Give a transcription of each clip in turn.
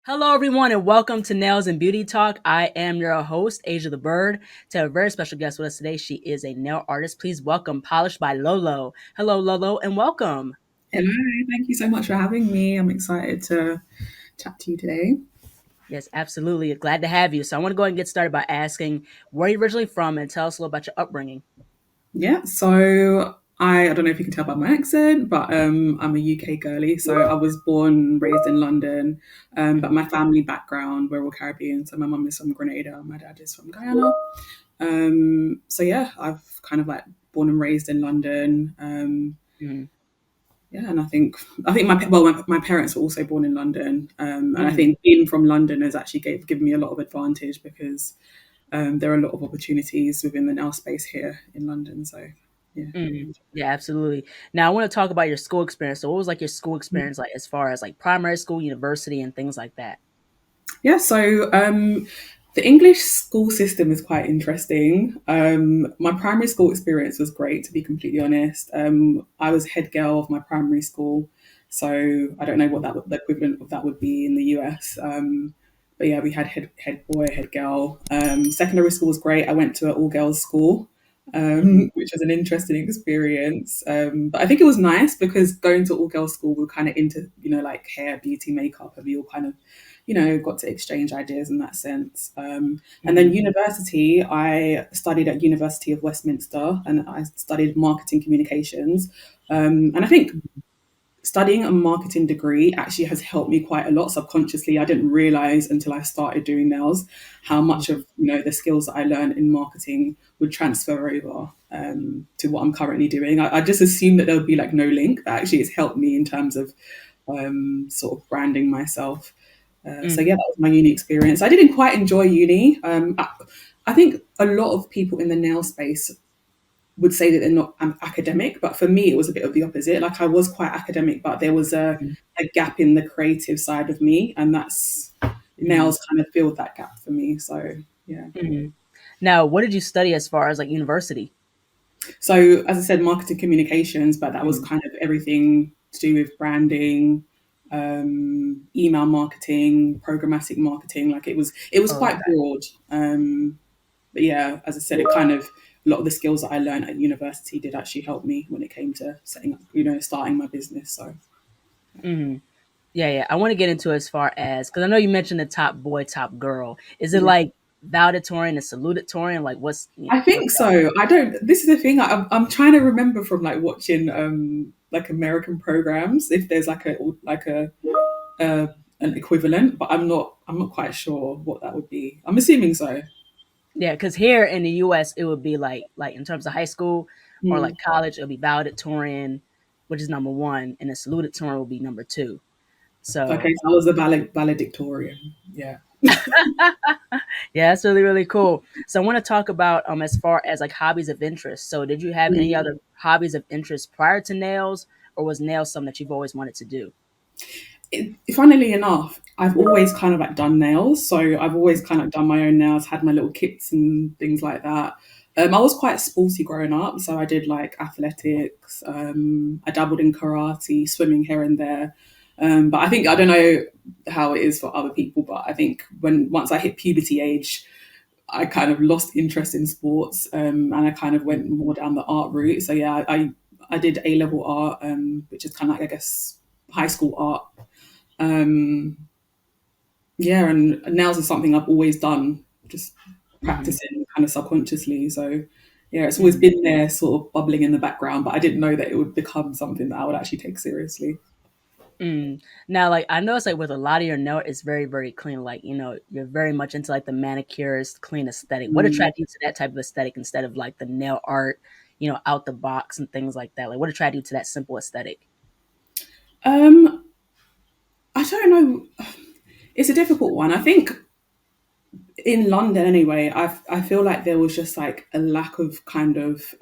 Hello, everyone, and welcome to Nails and Beauty Talk. I am your host, Asia the Bird. To have a very special guest with us today, she is a nail artist. Please welcome Polished by Lolo. Hello, Lolo, and welcome. Hello, thank you so much for having me. I'm excited to chat to you today. Yes, absolutely. Glad to have you. So, I want to go ahead and get started by asking where you're originally from and tell us a little about your upbringing. Yeah, so I don't know if you can tell by my accent, but I'm a UK girly. So I was born, raised in London, but Mhm. my family background, we're all Caribbean. So my mum is from Grenada, my dad is from Guyana. So yeah, I've kind of like born and raised in London. Mhm. Yeah, and I think my parents were also born in London, and I Mhm. think being from London has actually given me a lot of advantage because there are a lot of opportunities within the nail space here in London. So, yeah. Yeah, absolutely. Now, I want to talk about your school experience. So, what was like your school experience like as far as like primary school, university, and things like that? Yeah, so the English school system is quite interesting. My primary school experience was great, to be completely honest. I was head girl of my primary school, so I don't know what the equivalent of that would be in the US. But yeah, we had head boy, head girl. Secondary school was great. I went to an all girls school, Mhm. which was an interesting experience. But I think it was nice because going to all girls school, we were kind of into like hair, beauty, makeup, and we all kind of got to exchange ideas in that sense. And then Mhm. university, I studied at University of Westminster and I studied marketing communications. And I think studying a marketing degree actually has helped me quite a lot subconsciously. I didn't realize until I started doing nails how much of the skills that I learned in marketing would transfer over to what I'm currently doing. I just assumed that there would be like no link, but actually it's helped me in terms of sort of branding myself. So Mhm. yeah, that was my uni experience. I didn't quite enjoy uni. I think a lot of people in the nail space would say that they're not academic, but for me, it was a bit of the opposite. Like I was quite academic, but there was Mhm. a gap in the creative side of me, and that's Mhm. nails kind of filled that gap for me. So yeah. Mhm. Now, what did you study as far as like university? So as I said, marketing communications, but that was Mhm. kind of everything to do with branding, email marketing, programmatic marketing. Like it was Oh, quite broad. But yeah, as I said, it kind of a lot of the skills that I learned at university did actually help me when it came to setting up, starting my business. So mhm. Yeah, yeah. I want to get into as far as because I know you mentioned the top boy, top girl. Is it yeah. like valedictorian and salutatorian? Like, I what's think that? so. I don't. This is the thing. I'm trying to remember from like watching like American programs if there's a an equivalent, but I'm not quite sure what that would be. I'm assuming so. Yeah, because here in the U.S. it would be like in terms of high school or like Hmm. college, it would be valedictorian, which is number one, and the salutatorian will be number two. So Okay, so I was a valedictorian. Yeah. yeah, that's really really cool. So I want to talk about as far as like hobbies of interest. So did you have any other hobbies of interest prior to nails, or was nails something that you've always wanted to do? Funnily enough, I've always kind of like done nails. So I've always kind of done my own nails, had my little kits and things like that. I was quite sporty growing up, so I did like athletics. I dabbled in karate, swimming here and there. But I don't know how it is for other people, but I think once I hit puberty age, I kind of lost interest in sports, and I kind of went more down the art route. So yeah, I did A level art, which is kind of like I guess high school art. Um, yeah, and nails is something I've always done, just Mm-hmm. practicing kind of subconsciously. So yeah, it's always Mm-hmm. been there, sort of bubbling in the background, but I didn't know that it would become something that I would actually take seriously. Mm. Now, like I noticed, like with a lot of your nail, it's very, very clean. Like you're very much into like the manicurist, clean aesthetic. What Mm. attracted you to that type of aesthetic instead of like the nail art, out the box and things like that? Like, what attracted you to that simple aesthetic? Um, I don't know. It's a difficult one. I think in London anyway, I feel like there was just like a lack of kind of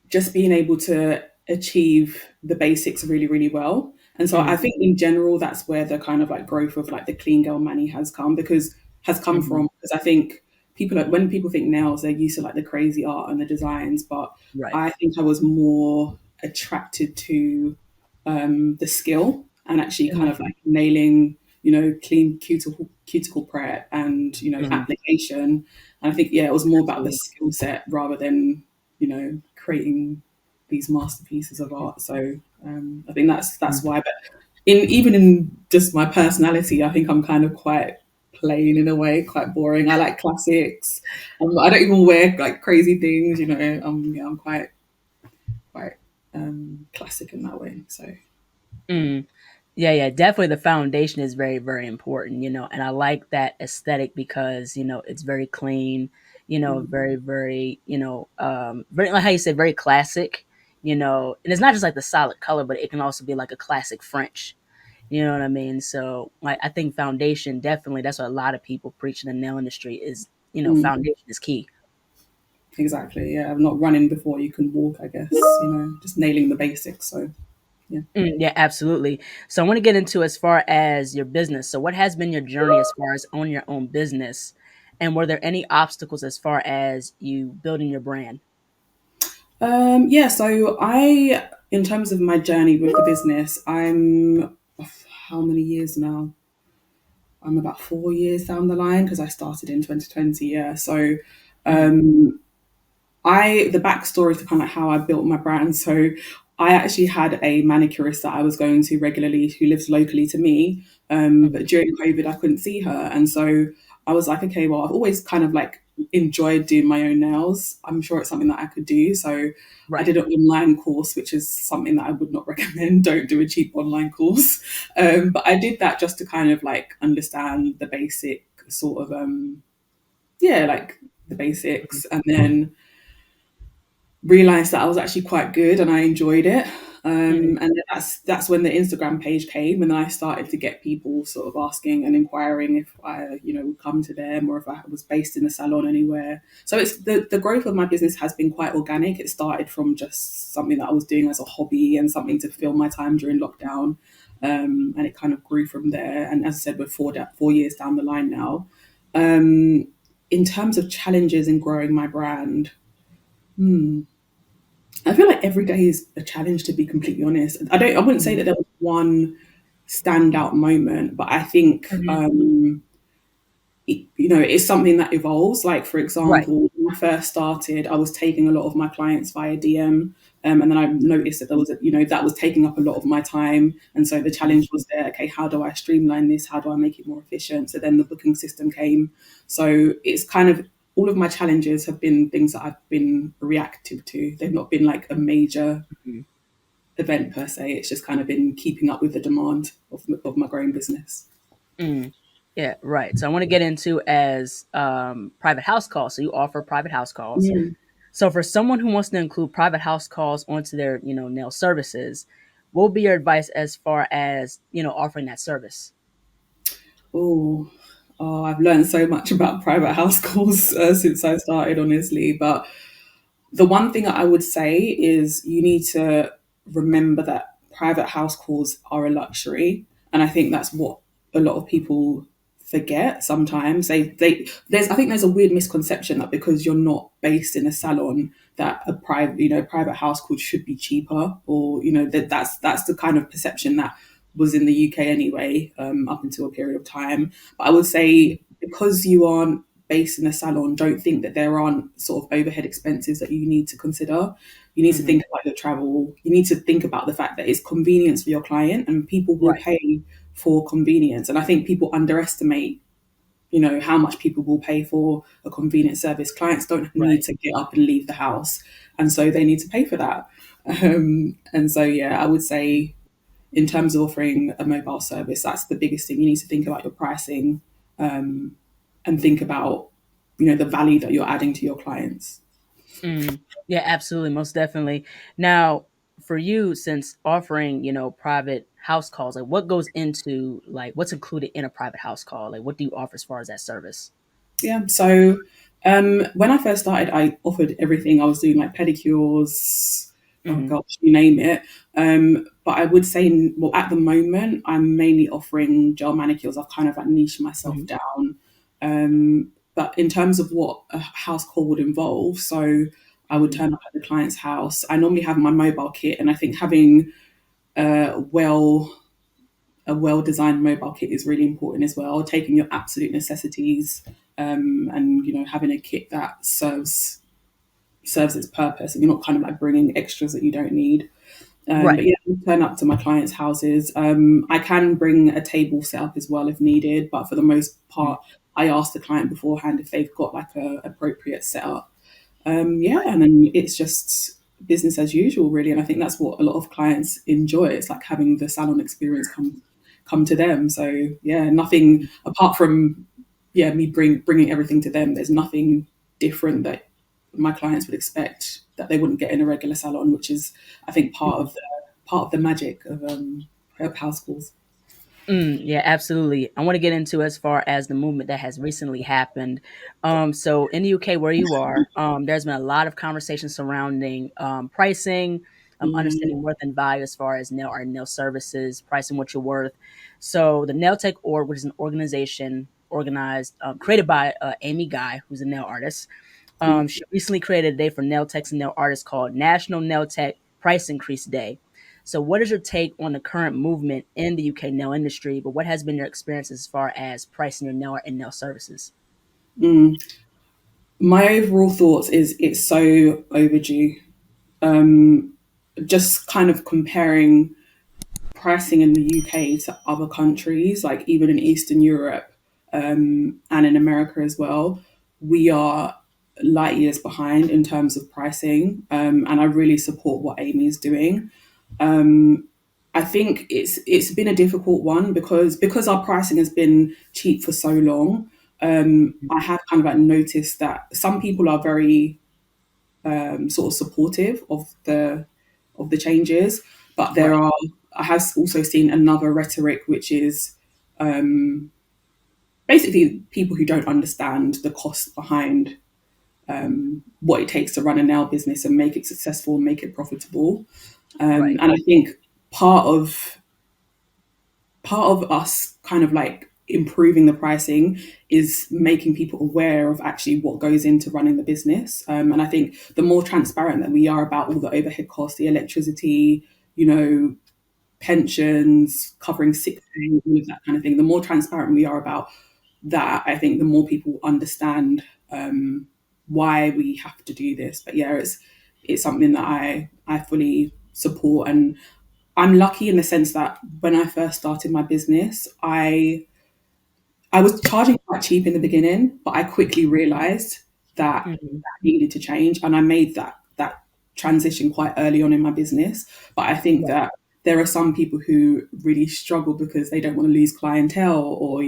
just being able to achieve the basics really, really well. And so I Mm-hmm. think in general, that's where the kind of like growth of like the clean girl money has come Mm-hmm. from. Because I think people like when people think nails, they're used to like the crazy art and the designs, but Right. I think I was more attracted to the skill. and actually kind of Mhm. like nailing, clean cuticle prep and, Mhm. application. And I think, yeah, it was more about the Absolutely. skill set rather than, creating these masterpieces of art. So I think that's Mhm. why. But even in just my personality, I think I'm kind of quite plain in a way, quite boring. I like classics. I don't even wear like crazy things, Yeah, I'm quite classic in that way. So Mm. Yeah, yeah, definitely the foundation is very, very important, and I like that aesthetic because, it's very clean, mm, very, very, very, like how you said, very classic, and it's not just like the solid color, but it can also be like a classic French, you know what I mean? So, like, I think foundation definitely, that's what a lot of people preach in the nail industry is, mm, foundation is key. exactly. Yeah, I'm not running before you can walk. I guess just nailing the basics. So yeah. Yeah, absolutely. So I want to get into as far as your business. So what has been your journey as far as owning your own business? And were there any obstacles as far as you building your brand? Yeah. So in terms of my journey with the business, I'm how many years now? I'm about 4 years down the line because I started in 2020. Yeah. So Mhm, um, the backstory to kind of how I built my brand. So I actually had a manicurist that I was going to regularly who lives locally to me. mhm. But during COVID, I couldn't see her. And so I was like, okay, well, I've always kind of like enjoyed doing my own nails. I'm sure it's something that I could do. So I Right. did an online course, which is something that I would not recommend. Don't do a cheap online course. But I did that just to kind of like understand the basic sort of, yeah, like the Mhm, basics. And then realized that I was actually quite good and I enjoyed it. mhm. And that's when the Instagram page came, and then I started to get people sort of asking and inquiring if I, would come to them or if I was based in a salon anywhere. So it's the growth of my business has been quite organic. It started from just something that I was doing as a hobby and something to fill my time during lockdown, and it kind of grew from there. And as I said, we're 4 years down the line now. Um, in terms of challenges in growing my brand. Hmm. I feel like every day is a challenge, to be completely honest. I wouldn't say Mhm, that there was one standout moment, but I think mhm. it's something that evolves. Like, for Right. example, when I first started, I was taking a lot of my clients via DM. And then I noticed that there was, that was taking up a lot of my time. And so the Mhm, challenge was there, okay, how do I streamline this? How do I make it more efficient? So then the booking system came. So it's kind of all of my challenges have been things that I've been reactive to. They've not been like a major mhm. event per se. It's just kind of been keeping up with the demand of my growing business. Mm. Yeah, right. So I want to get into as private house calls. So you offer private house calls. Mm. So for someone who wants to include private house calls onto their, nail services, what would be your advice as far as, offering that service? Oh, I've learned so much about private house calls since I started, honestly. But the one thing that I would say is you need to remember that private house calls are a luxury, and I think that's what a lot of people forget sometimes. I think there's a weird misconception that because you're not based in a salon that a private house call should be cheaper, or that's the kind of perception that was in the UK anyway, up until a period of time. But I would say because you aren't based in a salon, don't think that there aren't sort of overhead expenses that you need to consider. You need to Hmm. think about your travel. You need to think about the fact that it's convenience for your client, and people will Right, pay for convenience. And I think people underestimate, how much people will pay for a convenient service. Clients don't need right. to get up and leave the house, and so they need to pay for that. And so, yeah, I would say in terms of offering a mobile service, that's the biggest thing. You need to think about your pricing, um, and think about, the value that you're adding to your clients. Mm. Yeah, absolutely, most definitely. Now, for you, since offering, private house calls, like what goes into like what's included in a private house call? Like what do you offer as far as that service? Yeah. So when I first started, I offered everything. I was doing like pedicures, oh Hmm. gosh, you name it. But I would say, well, at the moment, I'm mainly offering gel manicures. I've kind of like niched myself Hmm. down. But in terms of what a house call would involve, so I would Hmm. turn up at the client's house. I normally have my mobile kit, and I think having well a well designed mobile kit is really important as well. Taking your absolute necessities, and having a kit that serves its purpose, and you're not kind of like bringing extras that you don't need. But Right. yeah, I turn up to my clients' houses. I can bring a table set up as well if needed, but for the most Mm. part, I ask the client beforehand if they've got like a appropriate setup. Yeah, Right. and then it's just business as usual, really. And I think that's what a lot of clients enjoy. It's like having the salon experience come to them. So yeah, nothing apart from me bringing everything to them. There's nothing different that my clients would expect that they wouldn't get in a regular salon, which is I think Mhm. part of the magic of house calls. Yeah, absolutely. I want to get into as far as the movement that has recently happened. So in the UK, where you are, there's been a lot of conversation surrounding pricing, Mm, understanding worth and value as far as nail art and nail services, pricing what you're worth. So the Nail Tech Org, which is an organization organized, created by Amy Guy, who's a nail artist. mm, She recently created a day for nail techs and nail artists called National Nail Tech Price Increase Day. So, what is your take on the current movement in the UK nail industry? But what has been your experience as far as pricing your nail art and nail services? mm. My overall thoughts is it's so overdue. Um, just kind of comparing pricing in the UK to other countries, like even in Eastern Europe, and in America as well, we are light years behind in terms of pricing. And I really support what Amy is doing. Um, I think it's been a difficult one because our pricing has been cheap for so long. I have kind of like noticed that some people are very sort of supportive of the changes, but there Right, are I have also seen another rhetoric which is um, basically people who don't understand the cost behind what it takes to run a nail business and make it successful and make it profitable. right. And I think part of part of us kind of like improving the pricing is making people aware of actually what goes into running the business. And I think the more transparent that we are about all the overhead costs, the electricity, you know, pensions, covering sick pay, all of that kind of thing, the more transparent we are about that, I think the more people understand why we have to do this. But yeah, it's something that I fully support, and I'm lucky in the sense that when I first started my business, I was charging quite cheap in the beginning, but I quickly realized that Mhm. that needed to change, and I made that transition quite early on in my business. But I think Right. that there are some people who really struggle because they don't want to lose clientele, or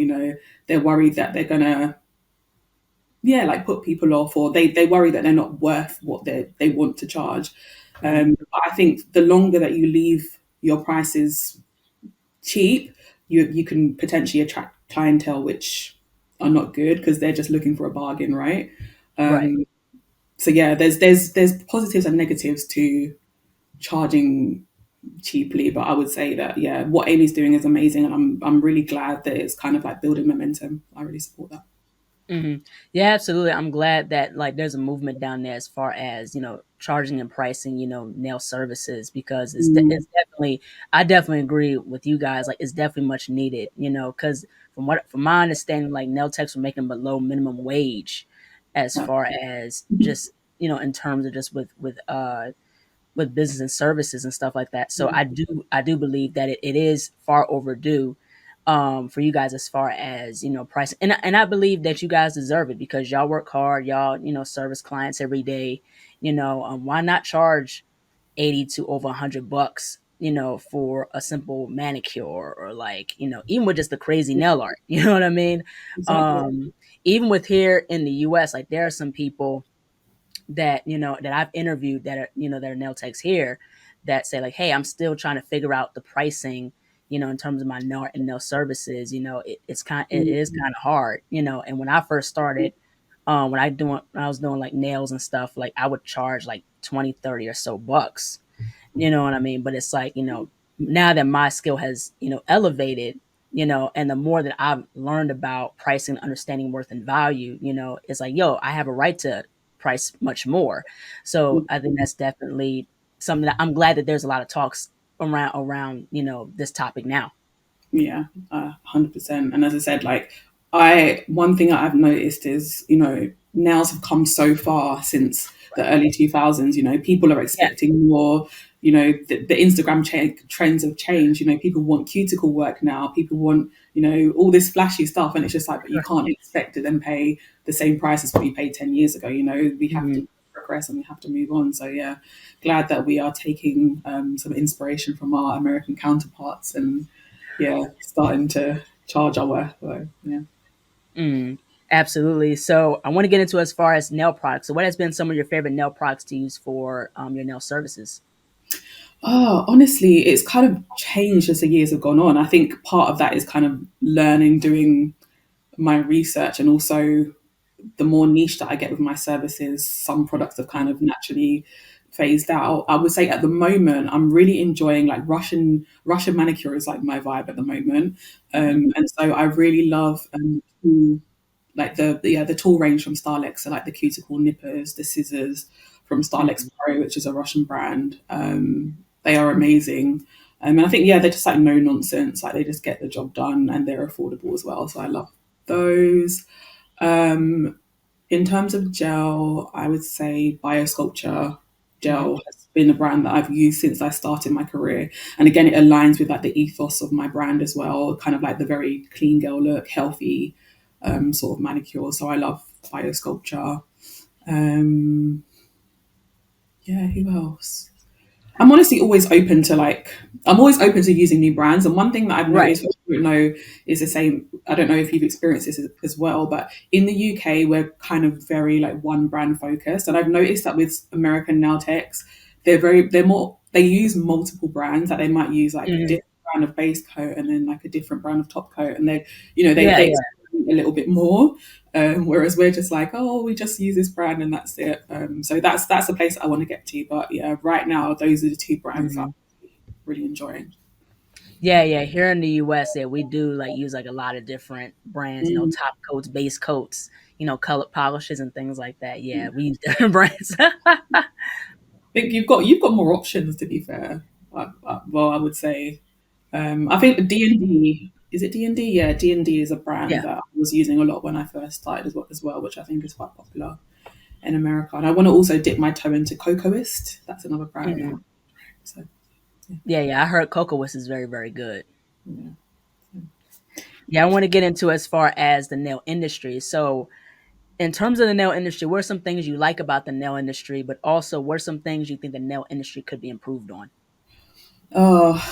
they're worried that they're gonna like put people off, or they worry that they're not worth what they want to charge. Mhm. But I think the longer that you leave your prices cheap, you can potentially attract clientele which are not good because they're just looking for a bargain, right? Right. Um, so yeah, there's positives and negatives to charging cheaply, but I would say that yeah, what Amy's doing is amazing, and I'm really glad that it's kind of like building momentum. I really support that. Yeah, absolutely. I'm glad that like there's a movement down there as far as charging and pricing nail services because Mm, it's definitely I definitely agree with you guys. Like it's definitely much needed. Because from my understanding, like nail techs were making below minimum wage, as yeah. far as just in terms of just with business and services and stuff like that. So I do believe that it is far overdue for you guys as far as price, and I believe that you guys deserve it because y'all work hard, y'all service clients every day. Why not charge 80 to over $100 for a simple manicure, or like even with just the crazy nail art, you know what I mean? Exactly. Even with here in the US, like there are some people that that I've interviewed that are that are nail techs here that say like, hey, I'm still trying to figure out the pricing, in terms of my nail and nail services. It is Mm, kind of hard, and when I first started, when I was doing like nails and stuff, like I would charge like 20, 30 or so bucks, you know what I mean? But it's like, now that my skill has, elevated, and the more that I've learned about pricing, understanding worth and value, it's like, yo, I have a right to price much more. So I think that's definitely something that I'm glad that there's a lot of talks around this topic now. Yeah, 100%. And as I said, like I one thing that I've noticed is, nails have come so far since the Right. early 2000s. People are Yeah. expecting more. The Instagram trends have changed. People want cuticle work now. People want, all this flashy stuff, and it's just like, but you can't expect to then pay the same price as what you paid 10 years ago. We have Mhm. to progress and we have to move on. So yeah, glad that we are taking some inspiration from our American counterparts and yeah, starting to charge our worth. So yeah. Mm, absolutely. So I want to get into as far as nail products. So what has been some of your favorite nail products to use for your nail services? Oh, honestly, it's kind of changed as the years have gone on. I think part of that is kind of learning, doing my research, and also the more niche that I get with my services, some products have kind of naturally phased out. I would say at the moment, I'm really enjoying like Russian manicure is like my vibe at the moment, Mhm. and so I really love tool- like the tool range from Starlex, so like the cuticle nippers, the scissors from Starlex Mhm. Pro, which is a Russian brand. They are amazing. And I think, yeah, they're just like no nonsense. Like they just get the job done and they're affordable as well. So I love those. Um, in terms of gel, I would say Biosculpture Mhm. gel has been a brand that I've used since I started my career. And again, it aligns with like the ethos of my brand as well, kind of like the very clean girl look, healthy sort of manicure. So I love Biosculpture. Um, yeah, who else? I'm honestly always open to I'm always open to using new brands. And one thing that I've Right. noticed, which I don't know, is the same. I don't know if you've experienced this as well, but in the UK, we're kind of very like one brand focused. And I've noticed that with American nail techs, they use multiple brands. That they might use like a Mhm. different brand of base coat and then like a different brand of top coat, and Yeah, they yeah. experiment a little bit more. Whereas we're just like, oh, we just use this brand and that's it. So that's the place I want to get to. But yeah, right now those are the two brands that Mhm. I'm really enjoying. Yeah, yeah. Here in the US, yeah, we do like use like a lot of different brands, Mm. top coats, base coats, colored polishes and things like that. Yeah, we use different brands. I think you've got more options to be fair. Well, I would say I think D&D is it D&D? Yeah, D&D is a brand Yeah. that I was using a lot when I first started as well, which I think is quite popular in America. And I want to also dip my toe into Cocoist. That's another brand that Mhm. I'm so yeah. Yeah, yeah. I heard Cocoa is very, very good. Yeah. Yeah, I want to get into as far as the nail industry. So, in terms of the nail industry, what are some things you like about the nail industry, but also what are some things you think the nail industry could be improved on? Oh,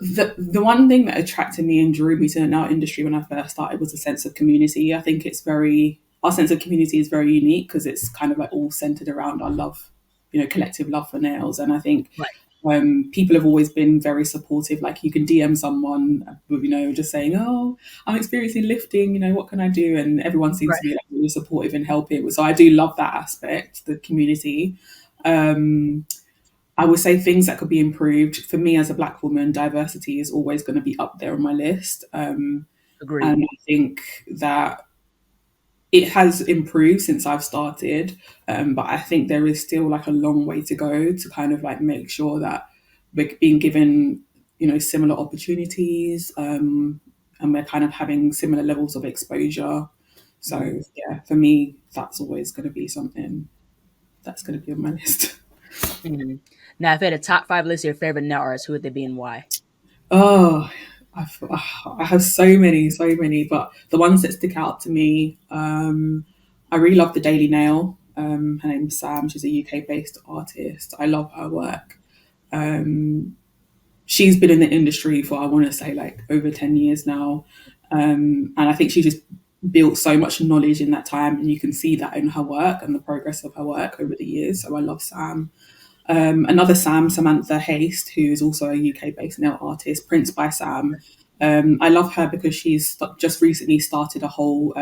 the one thing that attracted me and drew me to the nail industry when I first started was a sense of community. I think our sense of community is very unique because it's kind of like all centered around our love, collective love for nails. And I think Right, people have always been very supportive. Like you can DM someone with, just saying, "Oh, I'm experiencing lifting. What can I do?" And everyone seems to right. be like really supportive and helping. So I do love that aspect, the community. Um, I would say things that could be improved. For me as a black woman, diversity is always going to be up there on my list. Agreed. And I think that it has improved since I've started, but I think there is still like a long way to go to kind of like make sure that we're being given, similar opportunities, and we're kind of having similar levels of exposure. So Mhm, yeah, for me, that's always going to be something that's going to be on my list. mhm. Now, if you had a top 5 list of your favorite nail artists, who would they be and why? Oh, I have so many, but the ones that stick out to me, I really love the Daily Nail. Her name's Sam. She's a UK based artist. I love her work. Um, she's been in the industry for, I want to say, like over 10 years now. And I think she just built so much knowledge in that time. And you can see that in her work and the progress of her work over the years. So I love Sam. Another Sam, Samantha Haste, who is also a UK-based nail artist, Prince by Sam. I love her because she's just recently started a whole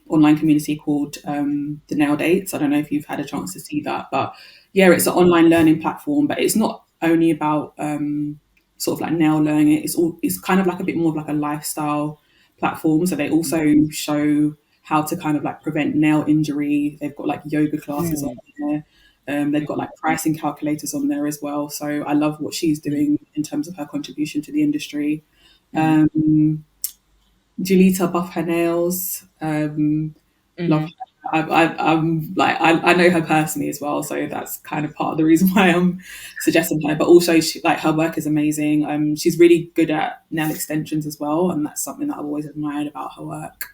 online community called the Nail Dates. I don't know if you've had a chance to see that, but yeah, it's an online learning platform. But it's not only about sort of like nail learning. It's kind of like a bit more of like a lifestyle platform. So they also show how to kind of like prevent nail injury. They've got like yoga classes on Mm, there. They've got like pricing calculators on there as well. So I love what she's doing in terms of her contribution to the industry. Mm-hmm. Um, Julita buff her nails. Love Mm-hmm. her. I'm like I know her personally as well, so that's kind of part of the reason why I'm suggesting her. But also, like her work is amazing. She's really good at nail extensions as well, and that's something that I've always admired about her work.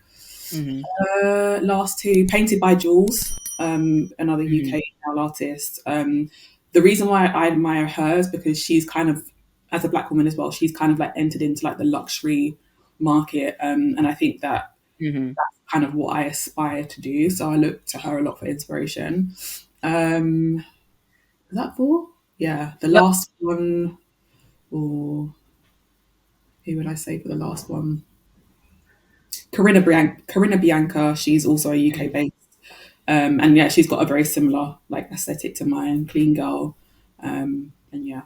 Mm-hmm. Last two, painted by Jules, another Mm-hmm. UK nail artist. The reason why I admire her is because she's kind of, as a black woman as well, she's kind of like entered into like the luxury market, and I think that Mm-hmm. kind of what I aspire to do. So I look to her a lot for inspiration. Is that four? Yeah, the Yep. last one, or who would I say for the last one? Corinna Bianca. She's also a UK Mhm. based. And yeah, she's got a very similar like aesthetic to mine, clean girl. And yeah,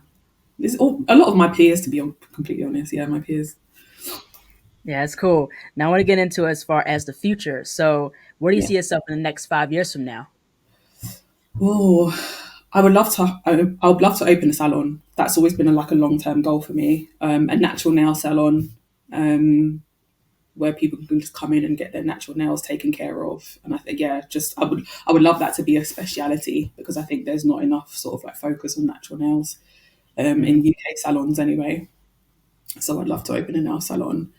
a lot of my peers, to be completely honest. Yeah, my peers. Yeah, it's cool. Now I want to get into as far as the future. So, where do you Yeah. see yourself in the next 5 years from now? Oh, I would love to. I would love to open a salon. That's always been like a long term goal for me. A natural nail salon, um, where people can just come in and get their natural nails taken care of. And I think yeah, just I would love that to be a speciality because I think there's not enough sort of like focus on natural nails Mm-hmm. in UK salons anyway. So I'd love to open a nail salon.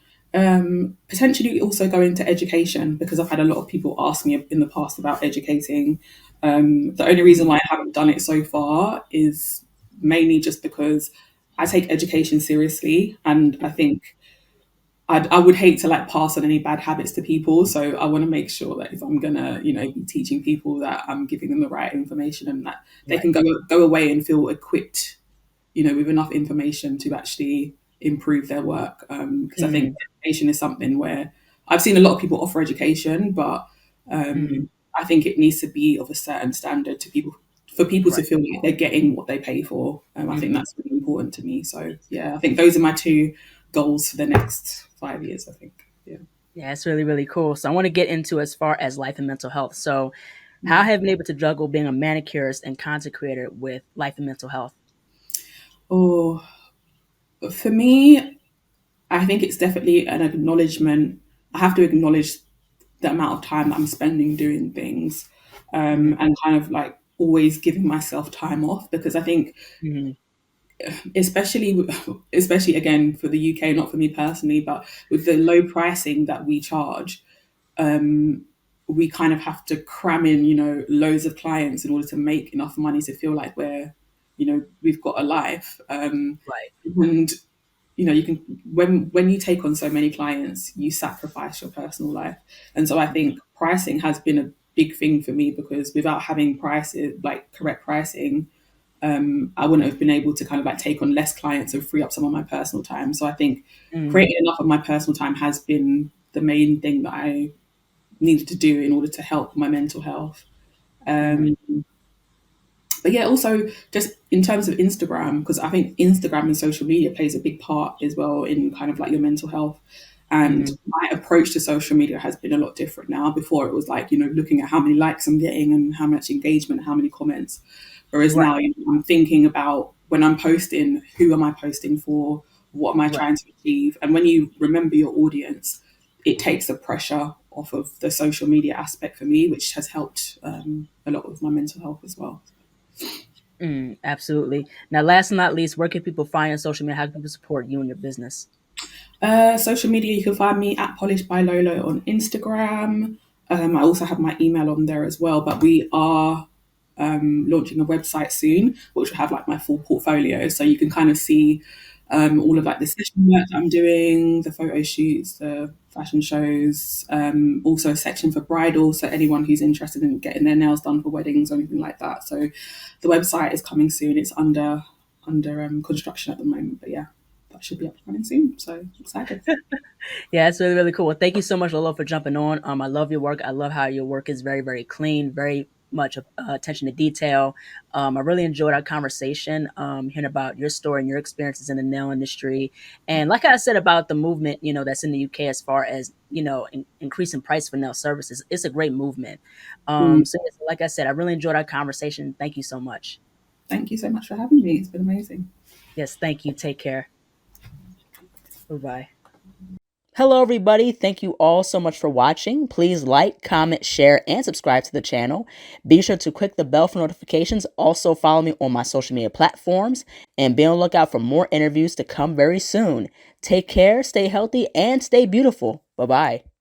Potentially also go into education because I've had a lot of people ask me in the past about educating. The only reason why I haven't done it so far is mainly just because I take education seriously, and I think I would hate to like pass on any bad habits to people. So I want to make sure that if I'm gonna, be teaching people, that I'm giving them the right information and that they Right. can go away and feel equipped, with enough information to actually improve their work. Because I think Mm-hmm. education is something where I've seen a lot of people offer education, but Mm-hmm. I think it needs to be of a certain standard to people for people to Right. feel like they're getting what they pay for. I think Mm-hmm. that's really important to me. So yeah, I think those are my two goals for the next 5 years. I think. Yeah. Yeah, it's really, really cool. So, I want to get into as far as life and mental health. So, how Mm. have you been able to juggle being a manicurist and content creator with life and mental health? Or for me, I think it's definitely an acknowledgement. I have to acknowledge the amount of time that I'm spending doing things, Mm-hmm. and kind of like always giving myself time off because I think, Mm-hmm. especially especially again for the UK, not for me personally, but with the low pricing that we charge, um, we kind of have to cram in, loads of clients in order to make enough money to feel like we've got a life. Right. And you can when you take on so many clients you sacrifice your personal life, and so I think pricing has been a big thing for me because without having prices like correct pricing, I wouldn't have been able to kind of like take on less clients and free up some of my personal time. So I think Mm-hmm. creating enough of my personal time has been the main thing that I needed to do in order to help my mental health. Mm-hmm. um, but yeah, also just in terms of Instagram, because I think Instagram and social media plays a big part as well in kind of like your mental health. And Mm-hmm. my approach to social media has been a lot different now. Before it was like, looking at how many likes I'm getting and how much engagement, how many comments. Whereas Right. now, I'm thinking about when I'm posting, who am I posting for? What am I Right. trying to achieve? And when you remember your audience, it takes the pressure off of the social media aspect for me, which has helped a lot with my mental health as well. Absolutely. Now, last but not least, where can people find you on social media? How can people support you and your business? Social media, you can find me at Polished by Lolo on Instagram. I also have my email on there as well, but we are launching a website soon, which will have like my full portfolio. So you can kind of see all of like the session work that I'm doing, the photo shoots, the fashion shows, also a section for bridal. So anyone who's interested in getting their nails done for weddings or anything like that. So the website is coming soon. It's under construction at the moment, but yeah, that should be up and running soon. So excited. Yeah, it's really, really cool. Well, thank you so much, Lolo, for jumping on. I love your work. I love how your work is very, very clean, very much attention to detail. I really enjoyed our conversation, hearing about your story and your experiences in the nail industry. And like I said about the movement, that's in the UK as far as, increasing price for nail services, it's a great movement. Mm. So yes, like I said, I really enjoyed our conversation. Thank you so much. Thank you so much for having me. It's been amazing. Yes, thank you. Take care. Bye bye. Hello, everybody. Thank you all so much for watching. Please like, comment, share, and subscribe to the channel. Be sure to click the bell for notifications. Also, follow me on my social media platforms and be on the lookout for more interviews to come very soon. Take care, stay healthy, and stay beautiful. Bye bye.